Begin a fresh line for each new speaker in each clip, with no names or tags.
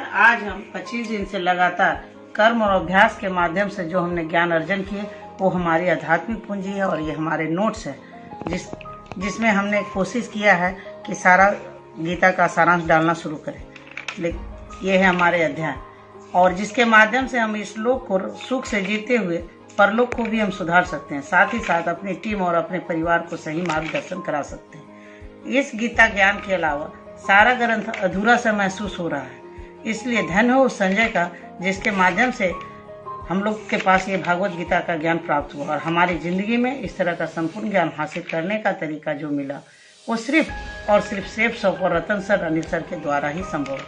आज हम 25 दिन से लगातार कर्म और अभ्यास के माध्यम से जो हमने ज्ञान अर्जन किए वो हमारी आध्यात्मिक पूंजी है और ये हमारे नोट्स है जिसमें हमने कोशिश किया है कि सारा गीता का सारांश डालना शुरू करें। लेकिन ये है हमारे अध्याय और जिसके माध्यम से हम इस लोक को सुख से जीते हुए परलोक को भी हम सुधार सकते हैं, साथ ही साथ अपनी टीम और अपने परिवार को सही मार्गदर्शन करा सकते हैं। इस गीता ज्ञान के अलावा सारा ग्रंथ अधूरा सा महसूस हो रहा है, इसलिए धन्य हो उस संजय का जिसके माध्यम से हम लोग के पास ये भागवत गीता का ज्ञान प्राप्त हुआ और हमारी जिंदगी में इस तरह का संपूर्ण ज्ञान हासिल करने का तरीका जो मिला वो सिर्फ और सिर्फ सेफ शॉप और रतन सर अनिल सर के द्वारा ही संभव है,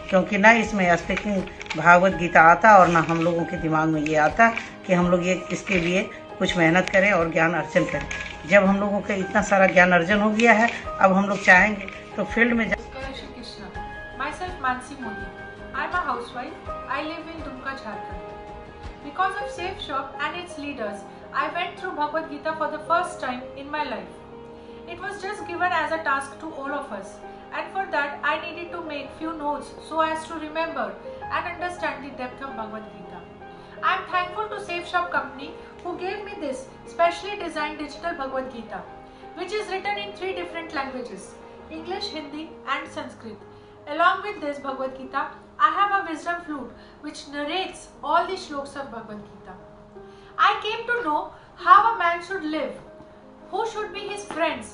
क्योंकि ना इसमें स्पीकिंग भागवत गीता आता और ना हम लोगों के दिमाग में ये आता कि हम लोग ये इसके लिए कुछ मेहनत करें और ज्ञान अर्जन करें। जब हम लोगों का इतना सारा ज्ञान अर्जन हो गया है, अब हम लोग चाहेंगे तो फील्ड में
Myself Mansi Modi. I am a housewife. I live in Dumka, Jharkhand. Because of Safe Shop and its leaders, I went through Bhagavad Gita for the first time in my life. It was just given as a task to all of us, and for that I needed to make few notes so as to remember and understand the depth of Bhagavad Gita. I am thankful to Safe Shop company who gave me this specially designed digital Bhagavad Gita, which is written in 3 different languages: English, Hindi and Sanskrit. Along with this Bhagavad Gita, I have a wisdom flute which narrates all the shlokas of Bhagavad Gita. I came to know how a man should live, who should be his friends,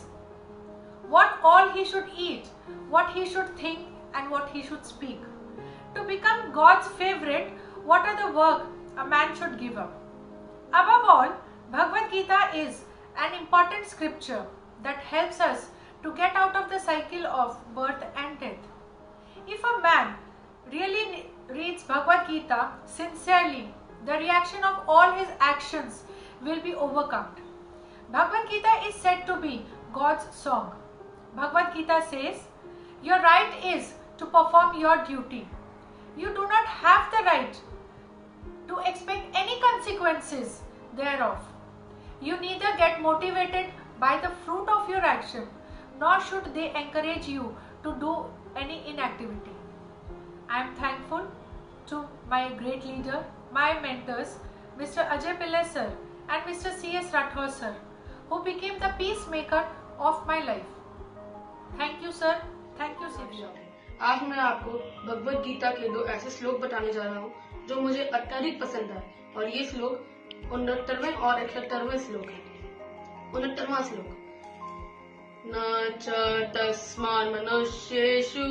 what all he should eat, what he should think and what he should speak. To become God's favorite, what are the work a man should give up? Above all, Bhagavad Gita is an important scripture that helps us to get out of the cycle of birth and death. If a man really reads Bhagavad Gita sincerely, the reaction of all his actions will be overcome. Bhagavad Gita is said to be God's song. Bhagavad Gita says, your right is to perform your duty. You do not have the right to expect any consequences thereof. You neither get motivated by the fruit of your action, nor should they encourage you to do any inactivity. I am thankful to my great leader, my mentors, Mr. Ajay Pillai sir and Mr. C.S. Rathore sir, who became the peacemaker of my life. Thank you sir. Thank you Safe Shop.
आज मैं आपको भगवत गीता के 2 ऐसे श्लोक बताने जा रहा हूँ जो मुझे अत्यधिक पसंद है और ये श्लोक 69वें और 71वें श्लोक है। 69वां श्लोक, न च तस्मान् मनुष्येषु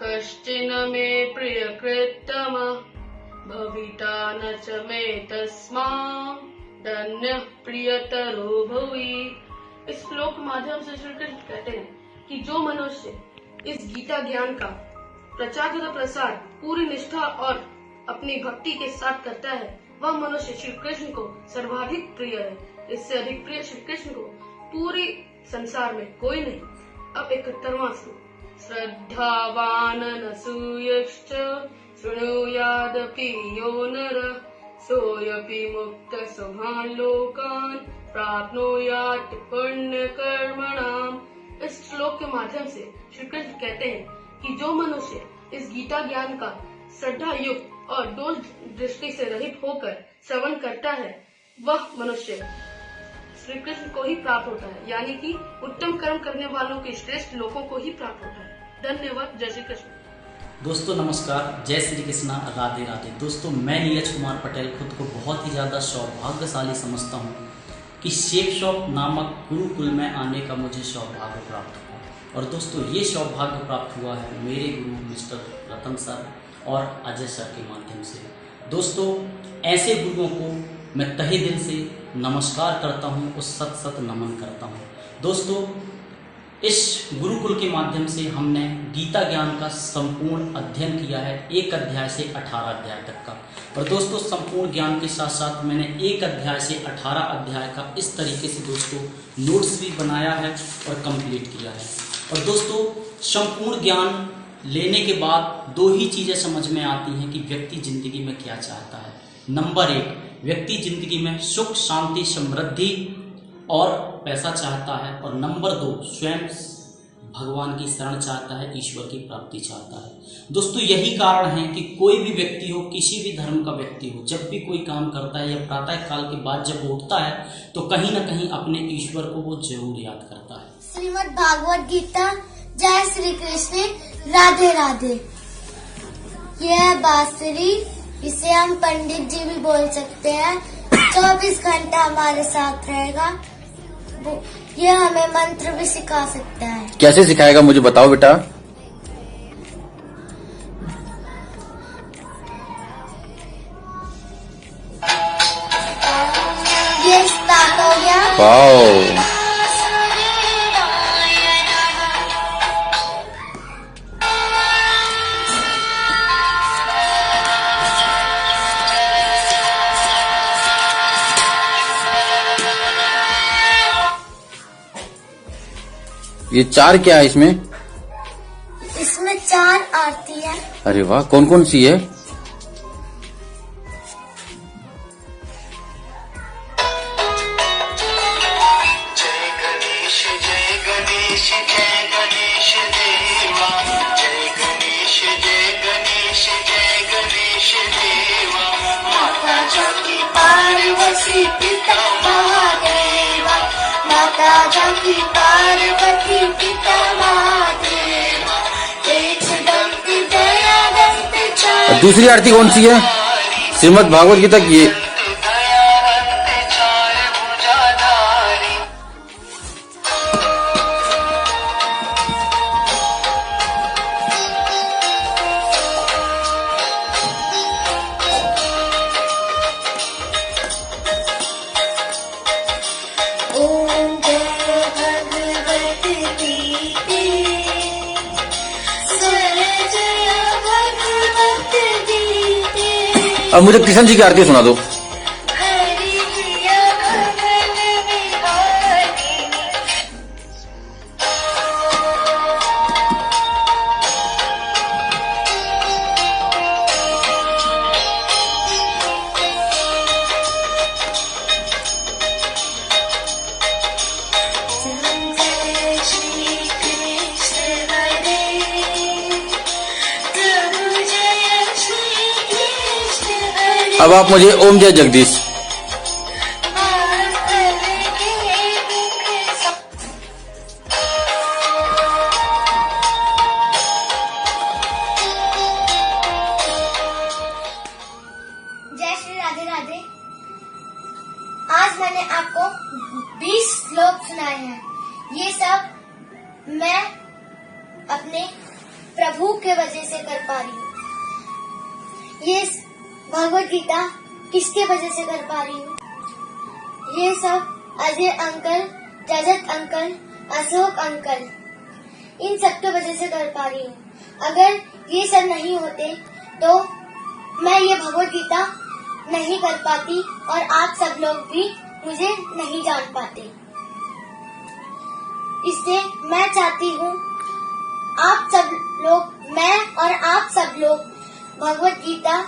कश्चिन मे प्रियकृत्तमः भविता न च मे तस्मादन्यः प्रियतरो भुवि। इस श्लोक के माध्यम से श्री कृष्ण कहते हैं कि जो मनुष्य इस गीता ज्ञान का प्रचार तथा प्रसार पूरी निष्ठा और अपनी भक्ति के साथ करता है, वह मनुष्य श्री कृष्ण को सर्वाधिक प्रिय है। इससे अधिक प्रिय श्री कृष्ण को पूरी संसार में कोई नहीं। अब 71वां श्लोक, श्रद्धावान नसूयश्च शृणुयादपि यो नरः सोऽपि मुक्तः शुभान् लोकान् प्राप्नुयात् पुण्यकर्मणाम्। इस श्लोक के माध्यम से श्री कृष्ण कहते हैं कि जो मनुष्य इस गीता ज्ञान का श्रद्धा युक्त और दोष दृष्टि से रहित होकर श्रवण करता है, वह मनुष्य श्री कृष्ण को ही प्राप्त होता है, यानी कि उत्तम कर्म करने वालों के श्रेष्ठ लोगों को ही प्राप्त होता है। धन्यवाद। जय श्री कृष्ण।
दोस्तों नमस्कार, जय श्री कृष्णा, राधे राधे। दोस्तों मैं नीरज कुमार पटेल खुद को बहुत ही ज़्यादा सौभाग्यशाली समझता हूँ कि सेफ शॉप नामक गुरुकुल में आने का मुझे सौभाग्य प्राप्त हुआ। और दोस्तों ये सौभाग्य प्राप्त हुआ है मेरे गुरु मिस्टर रतन सर और अजय सर के माध्यम से। दोस्तों ऐसे गुरुओं को मैं तहे दिल से नमस्कार करता हूँ और सत सत नमन करता हूँ। दोस्तों इस गुरुकुल के माध्यम से हमने गीता ज्ञान का संपूर्ण अध्ययन किया है, 1 अध्याय से 18 अध्याय तक का। और दोस्तों संपूर्ण ज्ञान के साथ साथ मैंने 1 अध्याय से 18 अध्याय का इस तरीके से दोस्तों नोट्स भी बनाया है और कंप्लीट किया है। और दोस्तों संपूर्ण ज्ञान लेने के बाद 2 ही चीज़ें समझ में आती हैं कि व्यक्ति जिंदगी में क्या चाहता है। नंबर 1, व्यक्ति जिंदगी में सुख शांति समृद्धि और पैसा चाहता है। और नंबर 2, स्वयं भगवान की शरण चाहता है, ईश्वर की प्राप्ति चाहता है। दोस्तों यही कारण है कि कोई भी व्यक्ति हो, किसी भी धर्म का व्यक्ति हो, जब भी कोई काम करता है या प्रातः काल के बाद जब वो उठता है तो कहीं ना कहीं अपने ईश्वर को वो जरूर याद करता है।
श्रीमद् भागवत गीता। जय श्री कृष्ण। राधे राधे। यह बांसुरी, इसे हम पंडित जी भी बोल सकते हैं, 24 घंटा हमारे साथ रहेगा। यह हमें मंत्र भी सिखा सकता है।
कैसे सिखाएगा मुझे बताओ बेटा।
ये स्टार्ट हो गया।
वाओ, ये 4 क्या है इसमें?
इसमें 4 आरती है।
अरे वाह, कौन कौन सी है?
जय गणेश देवा, जय गणेश देवा। माता जाकी पार्वती पिता महादेवा, माता जाकी पार्वती पिता महादेवा। तेज दंत दया दंत चार।
दूसरी आरती कौन सी है? श्रीमद् भागवत गीता की।
ओम जय भगवत गीते, स्वर जय भगवत गीते।
अब मुझे कृष्ण जी की आरती सुना दो।
हरि प्रिय भगवन विहारिणी। जय श्री कृष्ण हरे, प्रभु जय श्री कृष्ण हरे।
अब आप मुझे ओम जय जगदीश।
जय श्री राधे राधे। आज मैंने आपको 20 श्लोक सुनाए हैं। ये सब मैं अपने प्रभु के वजह से कर पा रही हूँ। ये भगवत गीता किसके वजह से कर पा रही हूँ? ये सब अजय अंकल, रजत अंकल, अशोक अंकल, इन सब के वजह से कर पा रही हूँ। अगर ये सब नहीं होते तो मैं ये भगवत गीता नहीं कर पाती और आप सब लोग भी मुझे नहीं जान पाते। इसलिए मैं चाहती हूँ आप सब लोग, मैं और आप सब लोग भगवत गीता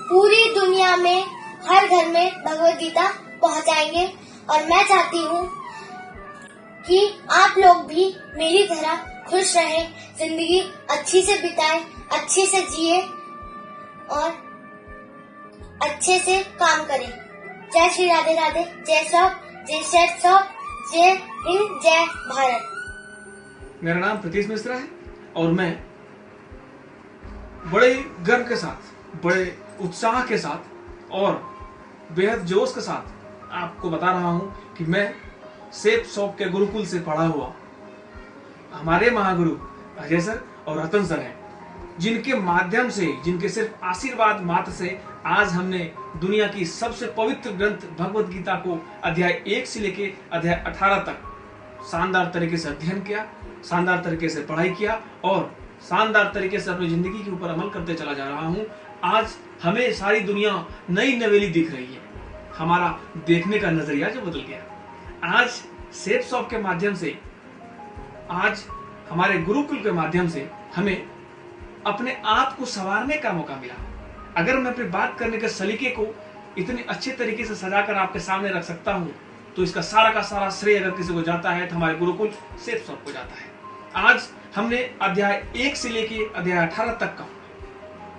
पूरी दुनिया में हर घर में भगवत गीता पहुँचाएंगे। और मैं चाहती हूँ कि आप लोग भी मेरी तरह खुश रहें, जिंदगी अच्छी से बिताएं, अच्छे से जिए और अच्छे से काम करें। जय श्री राधे राधे। जय सब, जय शेर सब, जय हिंद, जय भारत।
मेरा नाम प्रतीश मिश्रा है और मैं बड़े गर्व के साथ, बड़े उत्साह के साथ और बेहद जोश के साथ आपको बता रहा हूं कि मैं सेफ शॉप के गुरुकुल से पढ़ा हुआ हमारे महागुरु अजय सर और रतन सर हैं, जिनके माध्यम से, जिनके सिर्फ आशीर्वाद मात्र से आज हमने दुनिया की सबसे पवित्र ग्रंथ भगवत गीता को अध्याय 1 से लेके अध्याय 18 तक शानदार तरीके से अध्ययन किया, शानदार तरीके से पढ़ाई किया और शानदार तरीके से अपनी जिंदगी के ऊपर अमल करते चला जा रहा हूं। आज हमें सारी दुनिया नई नवेली दिख रही है, हमारा देखने का नजरिया जो बदल गया। आज सेफ शॉप के माध्यम से, आज हमारे गुरुकुल के माध्यम से हमें अपने आप को संवारने का मौका मिला। अगर मैं अपनी बात करने के सलीके को इतने अच्छे तरीके से सजाकर आपके सामने रख सकता हूं तो इसका सारा का सारा श्रेय अगर किसी को जाता है तो हमारे गुरुकुल सेफ शॉप को जाता है। आज हमने अध्याय 1 से लेके अध्याय 18 तक का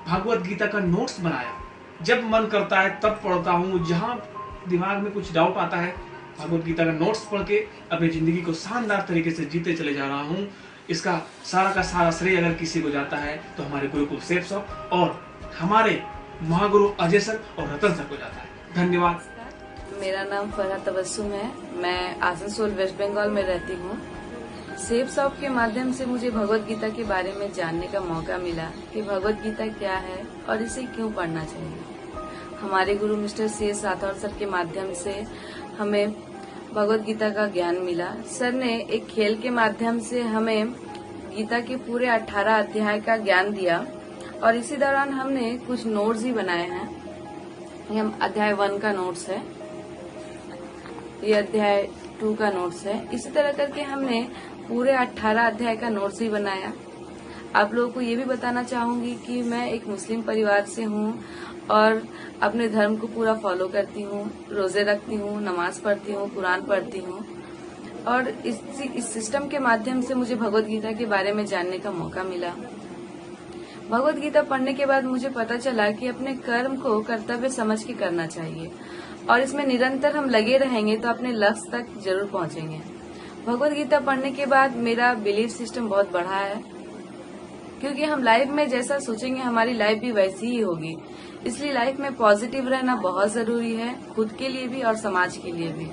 भागवत गीता का नोट्स बनाया। जब मन करता है तब पढ़ता हूँ, जहां दिमाग में कुछ डाउट आता है भागवत गीता का नोट्स पढ़ के अपनी जिंदगी को शानदार तरीके से जीते चले जा रहा हूँ। इसका सारा का सारा श्रेय अगर किसी को जाता है तो हमारे गुरुकुल सेफ शॉप और हमारे महागुरु अजय सर और रतन सर को जाता है। धन्यवाद।
मेरा नाम फरहा तबस्सुम है। मैं आसनसोल वेस्ट बंगाल में रहती हूँ। सेफ शॉप के माध्यम से मुझे भगवत गीता के बारे में जानने का मौका मिला कि भगवत गीता क्या है और इसे क्यों पढ़ना चाहिए। हमारे गुरु मिस्टर CS राठौर सर के माध्यम से हमें भगवत गीता का ज्ञान मिला। सर ने एक खेल के माध्यम से हमें गीता के पूरे 18 अध्याय का ज्ञान दिया और इसी दौरान हमने कुछ नोट्स ही बनाए हैं। ये अध्याय 1 का नोट्स है, ये अध्याय 2 का नोट्स है। इसी तरह करके हमने पूरे 18 अध्याय का नोट्स ही बनाया। आप लोगों को ये भी बताना चाहूंगी कि मैं एक मुस्लिम परिवार से हूँ और अपने धर्म को पूरा फॉलो करती हूँ, रोजे रखती हूँ, नमाज पढ़ती हूँ, कुरान पढ़ती हूँ और इस सिस्टम के माध्यम से मुझे भगवत गीता के बारे में जानने का मौका मिला। भगवत गीता पढ़ने के बाद मुझे पता चला कि अपने कर्म को कर्तव्य समझ के करना चाहिए और इसमें निरंतर हम लगे रहेंगे तो अपने लक्ष्य तक जरूर पहुंचेंगे। भगवत गीता पढ़ने के बाद मेरा बिलीफ सिस्टम बहुत बढ़ा है, क्योंकि हम लाइफ में जैसा सोचेंगे हमारी लाइफ भी वैसी ही होगी। इसलिए लाइफ में पॉजिटिव रहना बहुत जरूरी है, खुद के लिए भी और समाज के लिए भी।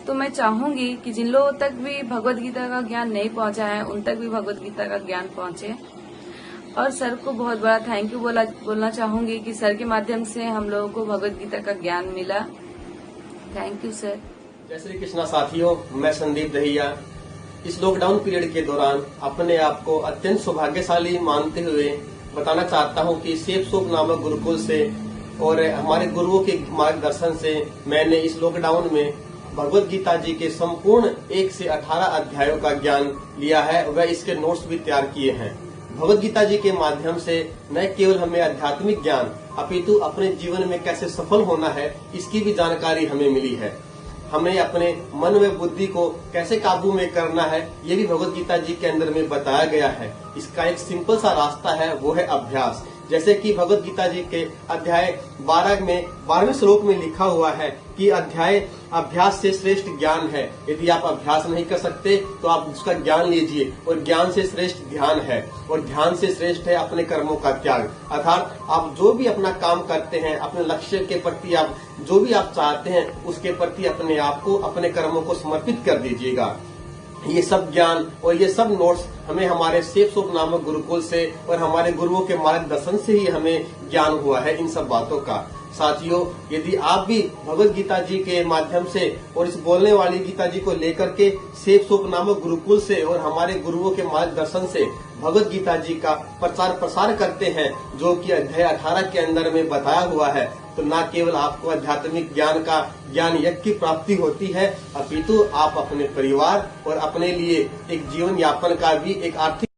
तो मैं चाहूंगी कि जिन लोगों तक भी भगवत गीता का ज्ञान नहीं पहुंचा है उन तक भी भगवत गीता का ज्ञान पहुंचे। और सर को बहुत बड़ा थैंक यू बोलना चाहूंगी कि सर के माध्यम से हम लोगों को भगवत गीता का ज्ञान मिला। Thank you sir.
जय श्री कृष्णा साथियों, मैं संदीप दहिया इस लॉकडाउन पीरियड के दौरान अपने आप को अत्यंत सौभाग्यशाली मानते हुए बताना चाहता हूं कि सेफ शॉप नामक गुरुकुल से और हमारे गुरुओं के मार्गदर्शन से मैंने इस लॉकडाउन में भगवत गीता जी के संपूर्ण 1 से 18 अध्यायों का ज्ञान लिया है व इसके नोट्स भी तैयार किए हैं। भगवत गीता जी के माध्यम से न केवल हमें आध्यात्मिक ज्ञान अपितु अपने जीवन में कैसे सफल होना है इसकी भी जानकारी हमें मिली है। हमें अपने मन व बुद्धि को कैसे काबू में करना है ये भी भगवत गीता जी के अंदर में बताया गया है। इसका एक सिंपल सा रास्ता है, वो है अभ्यास। जैसे कि भगवत गीता जी के अध्याय 12 में 12वें श्लोक में लिखा हुआ है कि अध्याय अभ्यास से श्रेष्ठ ज्ञान है। यदि आप अभ्यास नहीं कर सकते तो आप उसका ज्ञान लीजिए और ज्ञान से श्रेष्ठ ध्यान है और ध्यान से श्रेष्ठ है अपने कर्मों का त्याग। अर्थात आप जो भी अपना काम करते हैं अपने लक्ष्य के प्रति आप जो भी आप चाहते हैं उसके प्रति अपने आप को अपने कर्मों को समर्पित कर दीजिएगा। ये सब ज्ञान और ये सब नोट्स हमें हमारे सेफ शॉप नामक गुरुकुल से और हमारे गुरुओं के मार्गदर्शन से ही हमें ज्ञान हुआ है इन सब बातों का। साथियों, यदि आप भी भगवत गीता जी के माध्यम से और इस बोलने वाली गीता जी को लेकर के सेफ शॉप नामक गुरुकुल से और हमारे गुरुओं के मार्गदर्शन से भगवत गीता जी का प्रचार प्रसार करते हैं जो कि अध्याय 18 के अंदर में बताया हुआ है, तो न केवल आपको आध्यात्मिक ज्ञान यज्ञ की प्राप्ति होती है अपितु आप अपने परिवार और अपने लिए एक जीवन यापन का भी एक आर्थिक